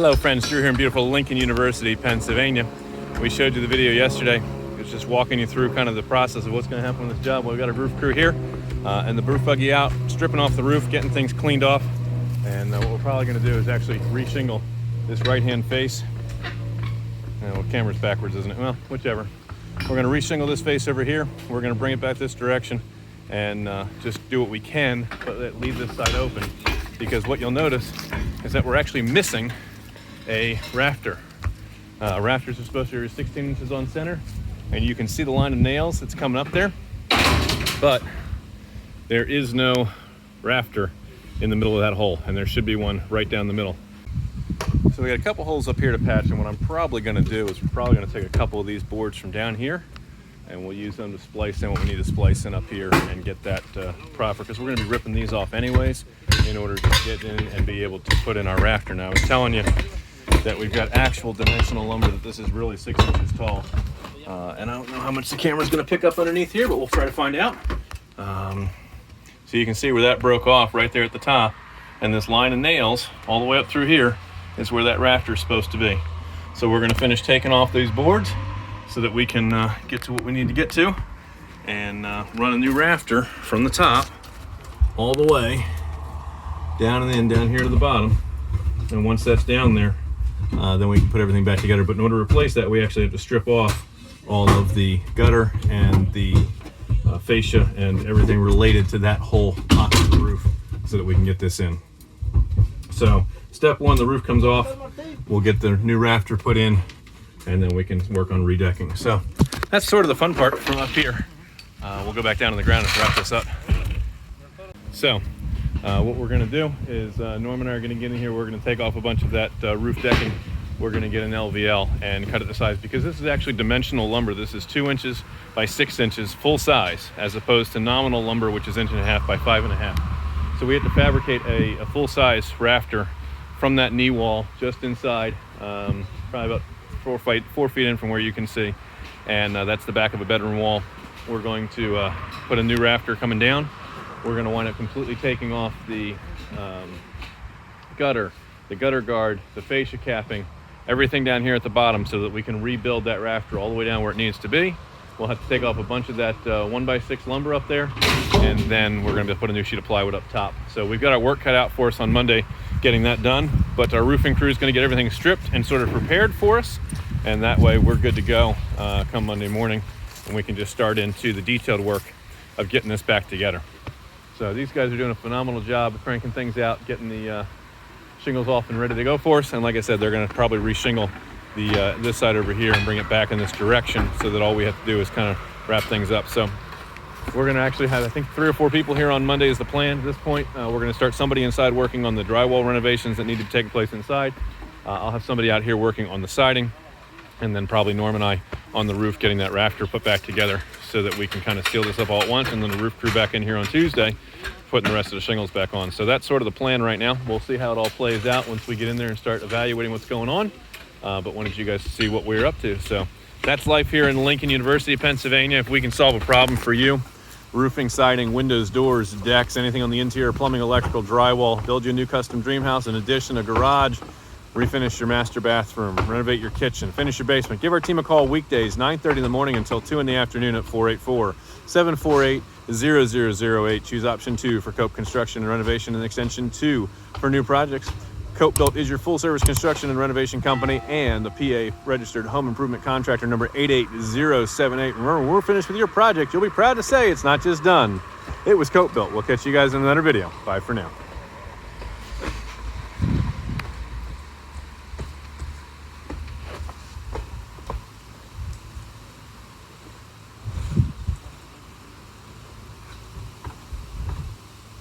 Hello friends, Drew here in beautiful Lincoln University, Pennsylvania. We showed you the video yesterday. It was just walking you through kind of the process of what's going to happen with this job. Well, we've got a roof crew here and the roof buggy out, stripping off the roof, getting things cleaned off. And what we're probably going to do is actually re-shingle this right-hand face. Well, camera's backwards, isn't it? Well, whichever. We're going to re-shingle this face over here. We're going to bring it back this direction and just do what we can, but leave this side open. Because what you'll notice is that we're actually missing a rafter. Rafters are supposed to be 16 inches on center, and you can see the line of nails that's coming up there, but there is no rafter in the middle of that hole, and there should be one right down the middle. So we got a couple holes up here to patch, and what I'm probably going to do is we're probably going to take a couple of these boards from down here, and we'll use them to splice in what we need to splice in up here and get that proper, because we're going to be ripping these off anyways in order to get in and be able to put in our rafter. Now I was telling you that we've got actual dimensional lumber, that this is really 6 inches tall, and I don't know how much the camera's going to pick up underneath here, but we'll try to find out. So you can see where that broke off right there at the top, and this line of nails all the way up through here is where that rafter is supposed to be. So we're going to finish taking off these boards so that we can get to what we need to get to and run a new rafter from the top all the way down and then down here to the bottom. And once that's down there, then we can put everything back together. But in order to replace that, we actually have to strip off all of the gutter and the fascia and everything related to that whole pocket of the roof so that we can get this in. So step one, the roof comes off. We'll get the new rafter put in, and then we can work on redecking. So that's sort of the fun part from up here. We'll go back down to the ground and wrap this up. So what we're going to do is Norm and I are going to get in here. We're going to take off a bunch of that roof decking. We're going to get an LVL and cut it to size, because this is actually dimensional lumber. This is 2 inches by 6 inches full size, as opposed to nominal lumber, which is 1.5 inches by 5.5 inches. So we had to fabricate a full size rafter from that knee wall just inside, probably about 4 feet in from where you can see. And that's the back of a bedroom wall. We're going to put a new rafter coming down. We're going to wind up completely taking off the gutter guard, the fascia capping, everything down here at the bottom, so that we can rebuild that rafter all the way down where it needs to be. We'll have to take off a bunch of that 1x6 lumber up there, and then we're going to put a new sheet of plywood up top. So we've got our work cut out for us on Monday getting that done, but our roofing crew is going to get everything stripped and sort of prepared for us, and that way we're good to go come Monday morning, and we can just start into the detailed work of getting this back together. So these guys are doing a phenomenal job of cranking things out, getting the shingles off and ready to go for us. And like I said, they're going to probably re-shingle the this side over here and bring it back in this direction, so that all we have to do is kind of wrap things up. So we're going to actually have, I think, 3 or 4 people here on Monday is the plan at this point. We're going to start somebody inside working on the drywall renovations that need to take place inside. I'll have somebody out here working on the siding, and then probably Norm and I on the roof, getting that rafter put back together so that we can kind of seal this up all at once, and then the roof crew back in here on Tuesday, putting the rest of the shingles back on. So that's sort of the plan right now. We'll see how it all plays out once we get in there and start evaluating what's going on. But wanted you guys to see what we're up to. So that's life here in Lincoln University, Pennsylvania. If we can solve a problem for you, roofing, siding, windows, doors, decks, anything on the interior, plumbing, electrical, drywall, build you a new custom dream house, an addition, a garage, refinish your master bathroom, renovate your kitchen, finish your basement, give our team a call weekdays, 9:30 in the morning until 2 in the afternoon at 484-748-0008. Choose option 2 for Cope Construction and Renovation, and extension 2 for new projects. Cope Built is your full-service construction and renovation company, and the PA registered home improvement contractor number 88078. Remember, when we're finished with your project, you'll be proud to say it's not just done. It was Cope Built. We'll catch you guys in another video. Bye for now.